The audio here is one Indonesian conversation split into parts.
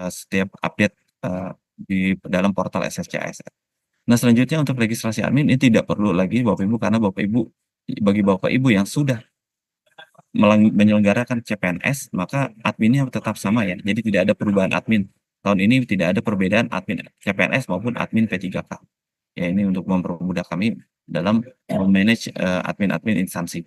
setiap update, di dalam portal SSCASN. Nah, selanjutnya untuk registrasi admin ini tidak perlu lagi Bapak Ibu, karena bagi Bapak Ibu yang sudah menyelenggarakan CPNS, maka adminnya tetap sama ya, jadi tidak ada perubahan admin. Tahun ini tidak ada perbedaan admin CPNS maupun admin P3K. Ya, ini untuk mempermudah kami dalam me-manage, admin-admin instansi.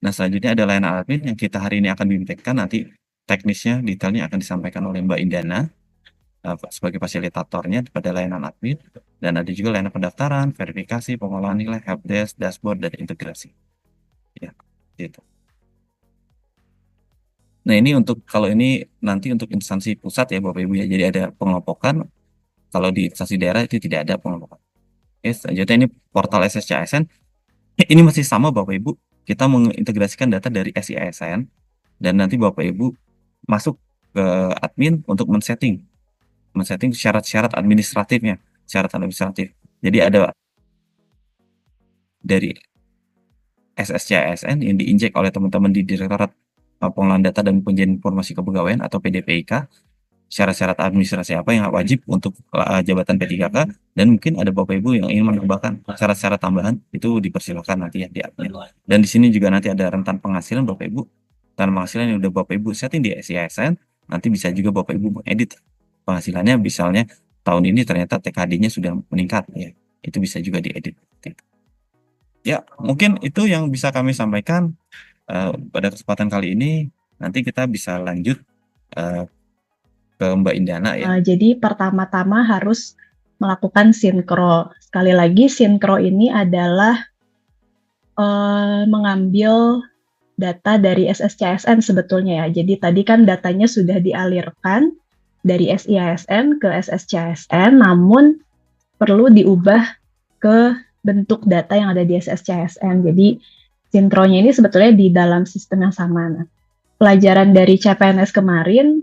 Nah, selanjutnya ada layanan admin yang kita hari ini akan bimbingkan, nanti teknisnya, detailnya akan disampaikan oleh Mbak Indana, sebagai fasilitatornya pada layanan admin, dan ada juga layanan pendaftaran, verifikasi, pengolahan nilai, helpdesk, dashboard, dan integrasi. Ya, gitu. Nah, ini kalau ini nanti untuk instansi pusat ya Bapak Ibu ya, jadi ada pengelompokan, kalau di instansi daerah itu tidak ada pengelompokan. Oke, selanjutnya ini portal SSCASN, ini masih sama Bapak Ibu, kita mengintegrasikan data dari SIASN, dan nanti Bapak Ibu masuk ke admin untuk men-setting syarat-syarat administratifnya, syarat administratif. Jadi ada dari SSCASN yang diinjek oleh teman-teman di Direktorat Pengelolaan Data dan Penyajian Informasi Kepegawaian atau PDPIK, syarat-syarat administrasi apa yang wajib untuk jabatan P3K, dan mungkin ada Bapak Ibu yang ingin menambahkan syarat-syarat tambahan, itu dipersilakan nanti ya di admin. Dan di sini juga nanti ada rentan penghasilan Bapak Ibu. Rentan penghasilan yang udah Bapak Ibu setting di SIASN, nanti bisa juga Bapak Ibu mengedit penghasilannya, misalnya tahun ini ternyata TKD-nya sudah meningkat ya. Itu bisa juga diedit. Ya, mungkin itu yang bisa kami sampaikan pada kesempatan kali ini. Nanti kita bisa lanjut ke Mbak Indana ya. Jadi pertama-tama harus melakukan sinkro. Sekali lagi, sinkro ini adalah mengambil data dari SSCASN sebetulnya ya. Jadi tadi kan datanya sudah dialirkan dari SIASN ke SSCASN, namun perlu diubah ke bentuk data yang ada di SSCASN. Jadi sinkronnya ini sebetulnya di dalam sistem yang sama. Nah, pelajaran dari CPNS kemarin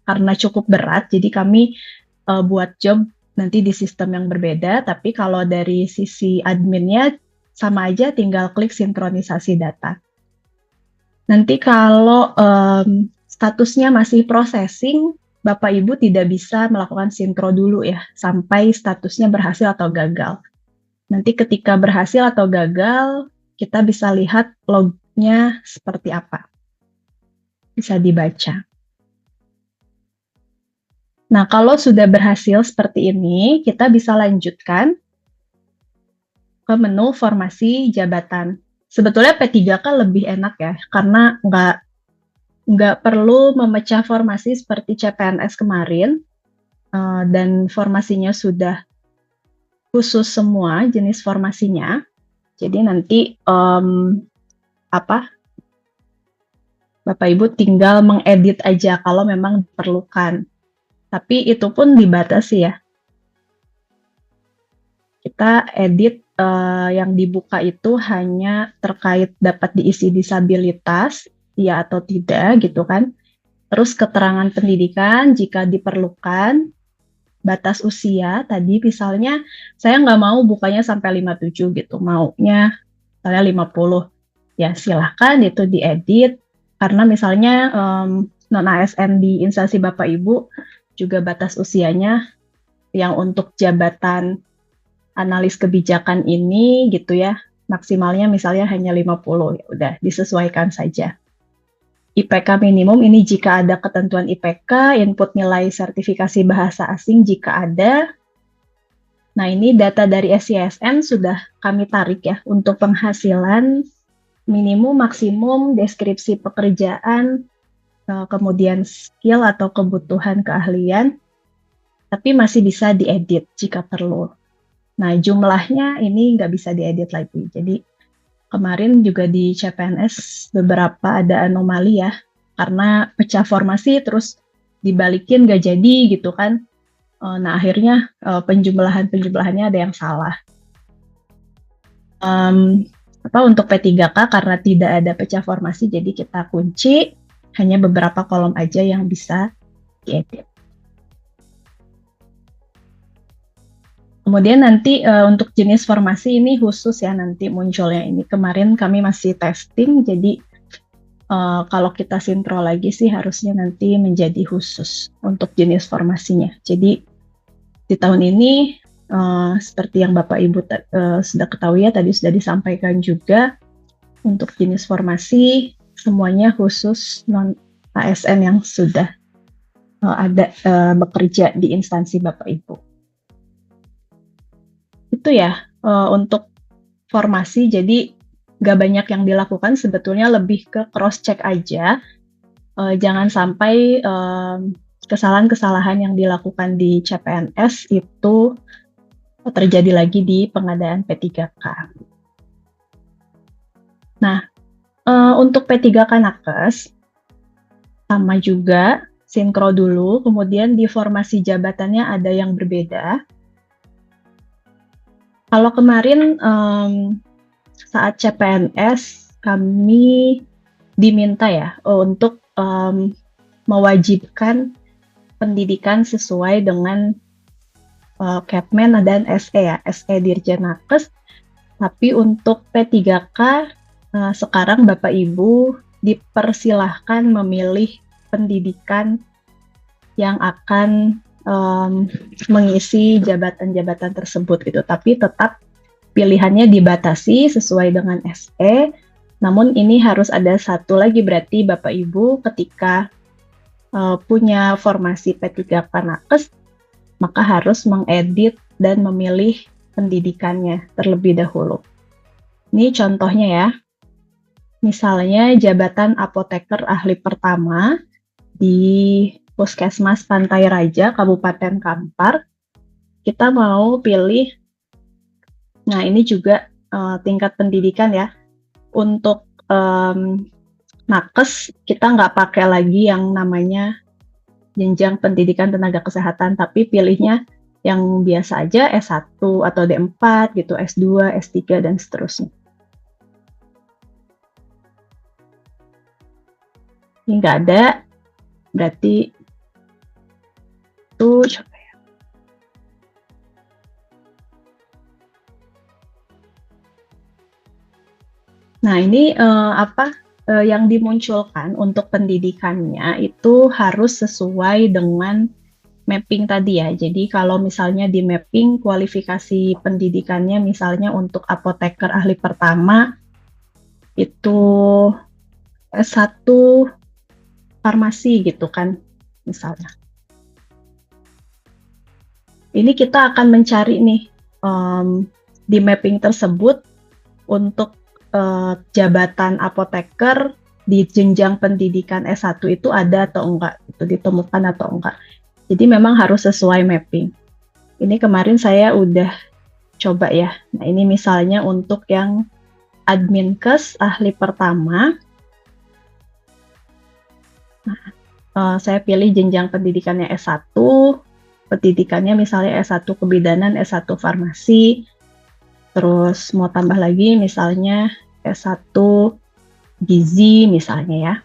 karena cukup berat, jadi kami buat job nanti di sistem yang berbeda, tapi kalau dari sisi adminnya sama aja, tinggal klik sinkronisasi data. Nanti kalau statusnya masih processing, Bapak Ibu tidak bisa melakukan sinkro dulu ya, sampai statusnya berhasil atau gagal. Nanti ketika berhasil atau gagal, kita bisa lihat lognya seperti apa. Bisa dibaca. Nah, kalau sudah berhasil seperti ini, kita bisa lanjutkan ke menu formasi jabatan. Sebetulnya P3K lebih enak ya, karena nggak perlu memecah formasi seperti CPNS kemarin, dan formasinya sudah khusus semua jenis formasinya. Jadi nanti Bapak Ibu tinggal mengedit aja kalau memang diperlukan. Tapi itu pun dibatasi ya. Kita edit yang dibuka itu hanya terkait dapat diisi disabilitas, ya atau tidak gitu kan. Terus keterangan pendidikan jika diperlukan, batas usia tadi misalnya saya nggak mau bukanya sampai 57 gitu, maunya misalnya 50. Ya silahkan itu diedit, karena misalnya non-ASN di instansi Bapak Ibu juga batas usianya yang untuk jabatan analis kebijakan ini gitu ya, maksimalnya misalnya hanya 50, ya udah disesuaikan saja. IPK minimum ini jika ada ketentuan IPK, input nilai sertifikasi bahasa asing jika ada. Nah, ini data dari SIASN sudah kami tarik ya untuk penghasilan minimum, maksimum, deskripsi pekerjaan, kemudian skill atau kebutuhan keahlian, tapi masih bisa diedit jika perlu. Nah, jumlahnya ini nggak bisa diedit lagi. Jadi kemarin juga di CPNS beberapa ada anomali ya, karena pecah formasi terus dibalikin nggak jadi gitu kan. Nah, akhirnya penjumlahannya ada yang salah. Untuk P3K karena tidak ada pecah formasi, jadi kita kunci hanya beberapa kolom aja yang bisa diedit. Kemudian nanti untuk jenis formasi ini khusus ya nanti munculnya ini. Kemarin kami masih testing, jadi kalau kita sintro lagi sih harusnya nanti menjadi khusus untuk jenis formasinya. Jadi di tahun ini seperti yang Bapak Ibu sudah ketahui ya, tadi sudah disampaikan juga, untuk jenis formasi semuanya khusus non ASN yang sudah ada bekerja di instansi Bapak Ibu. Itu ya untuk formasi, jadi gak banyak yang dilakukan, sebetulnya lebih ke cross check aja. Jangan sampai kesalahan-kesalahan yang dilakukan di CPNS itu terjadi lagi di pengadaan P3K. Nah, untuk P3K Nakes sama juga sinkro dulu, kemudian di formasi jabatannya ada yang berbeda. Kalau kemarin saat CPNS kami diminta ya untuk mewajibkan pendidikan sesuai dengan Kepmen dan SE ya, SE Dirjen Nakes. Tapi untuk P3K sekarang Bapak Ibu dipersilahkan memilih pendidikan yang akan mengisi jabatan-jabatan tersebut gitu. Tapi tetap pilihannya dibatasi sesuai dengan SE. Namun ini harus ada satu lagi, berarti Bapak Ibu ketika punya formasi P3K Nakes, maka harus mengedit dan memilih pendidikannya terlebih dahulu. Ini contohnya ya. Misalnya jabatan apoteker ahli pertama di Puskesmas Pantai Raja, Kabupaten Kampar. Kita mau pilih, nah ini juga tingkat pendidikan ya. Untuk nakes, kita nggak pakai lagi yang namanya jenjang pendidikan tenaga kesehatan, tapi pilihnya yang biasa aja, S1 atau D4 gitu, S2, S3, dan seterusnya. Ini nggak ada, berarti itu coba ya. Nah ini yang dimunculkan untuk pendidikannya itu harus sesuai dengan mapping tadi ya. Jadi kalau misalnya di mapping kualifikasi pendidikannya misalnya untuk apoteker ahli pertama itu S1 farmasi gitu kan misalnya. Ini kita akan mencari nih di mapping tersebut untuk jabatan apoteker di jenjang pendidikan S1 itu ada atau enggak, itu ditemukan atau enggak. Jadi memang harus sesuai mapping. Ini kemarin saya udah coba ya. Nah ini misalnya untuk yang Adminkes ahli pertama. Nah, saya pilih jenjang pendidikannya S1, pendidikannya misalnya S1 kebidanan, S1 farmasi, terus mau tambah lagi misalnya S1 gizi misalnya ya.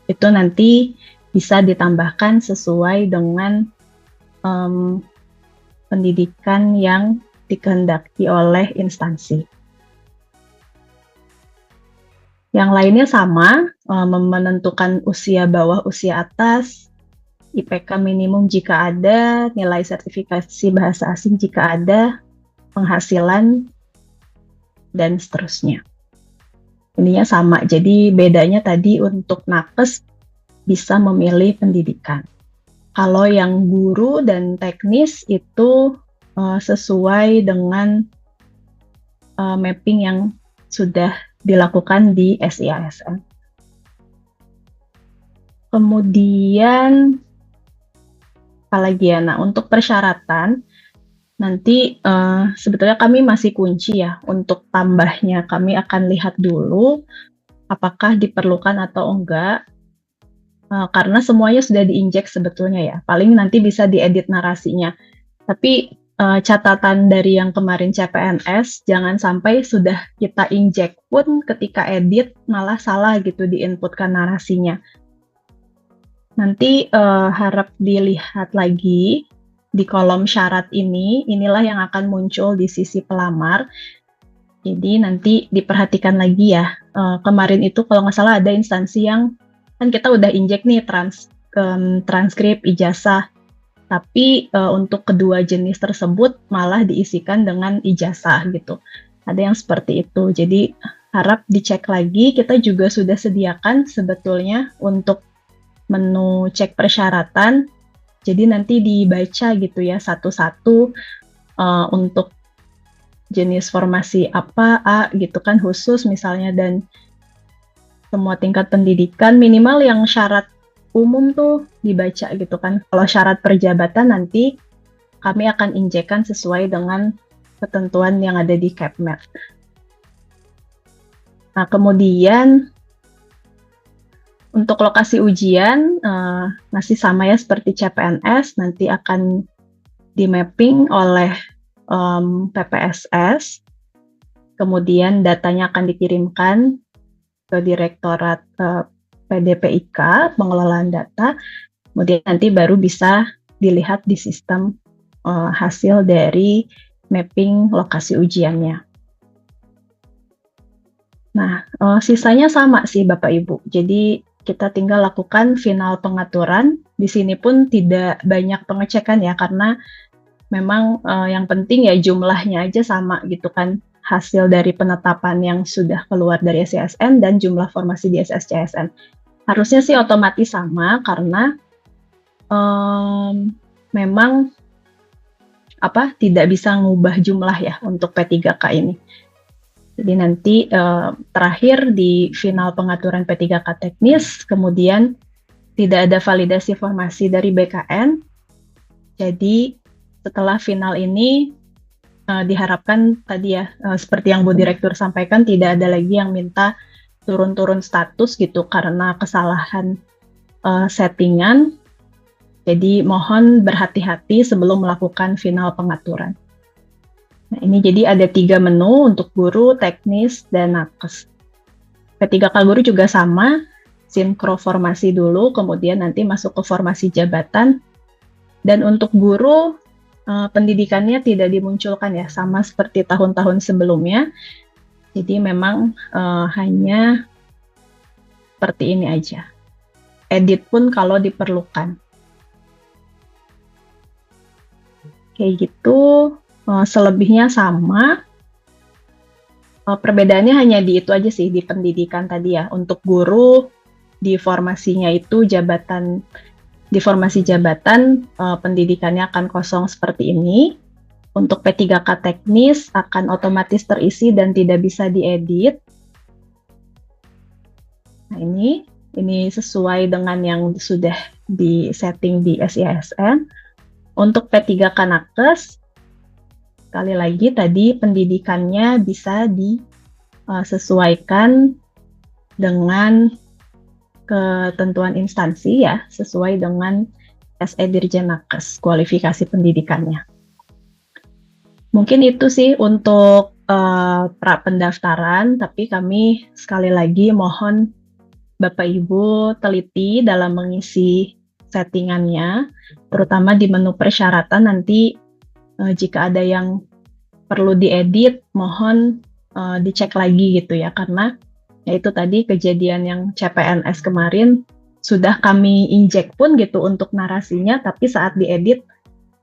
Itu nanti bisa ditambahkan sesuai dengan pendidikan yang dikehendaki oleh instansi. Yang lainnya sama, menentukan usia bawah, usia atas, IPK minimum jika ada, nilai sertifikasi bahasa asing jika ada, penghasilan, dan seterusnya. Ininya sama, jadi bedanya tadi untuk nakes bisa memilih pendidikan. Kalau yang guru dan teknis itu sesuai dengan mapping yang sudah dilakukan di SIASN. Kemudian apalagi ya, nah untuk persyaratan nanti sebetulnya kami masih kunci ya untuk tambahnya. Kami akan lihat dulu apakah diperlukan atau enggak, karena semuanya sudah diinjek sebetulnya ya. Paling nanti bisa diedit narasinya. Tapi catatan dari yang kemarin CPNS, jangan sampai sudah kita injek pun ketika edit malah salah gitu diinputkan narasinya. Nanti harap dilihat lagi di kolom syarat ini, inilah yang akan muncul di sisi pelamar. Jadi nanti diperhatikan lagi ya. Kemarin itu kalau nggak salah ada instansi yang kan kita udah injek nih transkrip ijazah, tapi untuk kedua jenis tersebut malah diisikan dengan ijazah gitu. Ada yang seperti itu. Jadi harap dicek lagi. Kita juga sudah sediakan sebetulnya untuk menu cek persyaratan. Jadi nanti dibaca gitu ya satu-satu untuk jenis formasi apa A gitu kan khusus misalnya, dan semua tingkat pendidikan minimal yang syarat umum tuh dibaca gitu kan. Kalau syarat perjabatan nanti kami akan injekkan sesuai dengan ketentuan yang ada di Capmed. Nah, kemudian untuk lokasi ujian masih sama ya seperti CPNS, nanti akan di mapping oleh PPSS, kemudian datanya akan dikirimkan ke Direktorat PDPIK, pengelolaan data, kemudian nanti baru bisa dilihat di sistem hasil dari mapping lokasi ujiannya. Nah, sisanya sama sih Bapak Ibu. Jadi kita tinggal lakukan final pengaturan. Di sini pun tidak banyak pengecekan ya, karena memang yang penting ya jumlahnya aja sama gitu kan. Hasil dari penetapan yang sudah keluar dari SCSN dan jumlah formasi di SSCSN. Harusnya sih otomatis sama karena memang tidak bisa ngubah jumlah ya untuk P3K ini. Jadi nanti terakhir di final pengaturan P3K teknis, kemudian tidak ada validasi formasi dari BKN. Jadi setelah final ini diharapkan tadi ya, seperti yang Bu Direktur sampaikan, tidak ada lagi yang minta turun-turun status gitu karena kesalahan settingan. Jadi mohon berhati-hati sebelum melakukan final pengaturan. Nah, ini jadi ada 3 menu untuk guru, teknis, dan nakes. P3K guru juga sama, sinkro formasi dulu, kemudian nanti masuk ke formasi jabatan. Dan untuk guru, pendidikannya tidak dimunculkan ya, sama seperti tahun-tahun sebelumnya. Jadi memang hanya seperti ini aja. Edit pun kalau diperlukan. Kayak gitu. Selebihnya sama, perbedaannya hanya di itu aja sih, di pendidikan tadi ya. Untuk guru, di formasinya itu jabatan, di formasi jabatan pendidikannya akan kosong seperti ini. Untuk P3K teknis akan otomatis terisi dan tidak bisa diedit. Nah ini sesuai dengan yang sudah di-setting di SISN. Untuk P3K nakes, sekali lagi tadi pendidikannya bisa disesuaikan dengan ketentuan instansi ya, sesuai dengan SE Dirjen Nakes, kualifikasi pendidikannya. Mungkin itu sih untuk pra pendaftaran, tapi kami sekali lagi mohon Bapak Ibu teliti dalam mengisi settingannya, terutama di menu persyaratan nanti jika ada yang perlu diedit, mohon dicek lagi gitu ya, karena ya itu tadi kejadian yang CPNS kemarin sudah kami injek pun gitu untuk narasinya, tapi saat diedit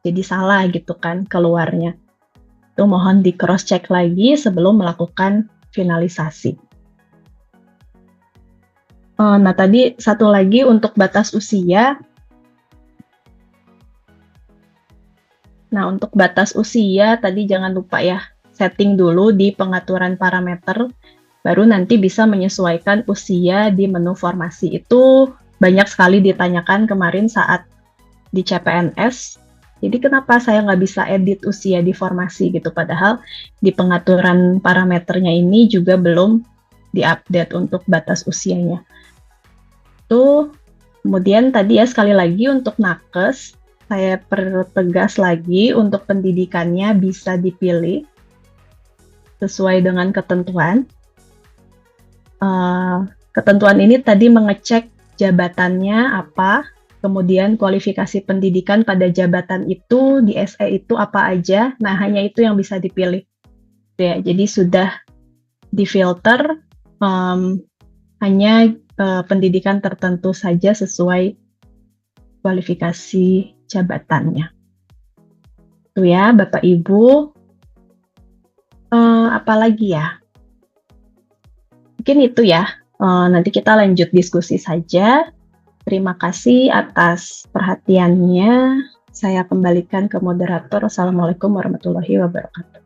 jadi salah gitu kan keluarnya. Itu mohon di cross check lagi sebelum melakukan finalisasi. Nah tadi satu lagi untuk batas usia. Nah, untuk batas usia tadi jangan lupa ya, setting dulu di pengaturan parameter, baru nanti bisa menyesuaikan usia di menu formasi. Itu banyak sekali ditanyakan kemarin saat di CPNS. Jadi kenapa saya nggak bisa edit usia di formasi gitu, padahal di pengaturan parameternya ini juga belum diupdate untuk batas usianya. Tuh, kemudian tadi ya sekali lagi untuk nakes, saya pertegas lagi untuk pendidikannya bisa dipilih sesuai dengan ketentuan. Ketentuan ini tadi mengecek jabatannya apa, kemudian kualifikasi pendidikan pada jabatan itu di SE itu apa aja. Nah, hanya itu yang bisa dipilih. Ya, jadi sudah difilter hanya pendidikan tertentu saja sesuai kualifikasi jabatannya. Itu ya, Bapak Ibu. Apalagi ya? Mungkin itu ya. Nanti kita lanjut diskusi saja. Terima kasih atas perhatiannya. Saya kembalikan ke moderator. Assalamualaikum warahmatullahi wabarakatuh.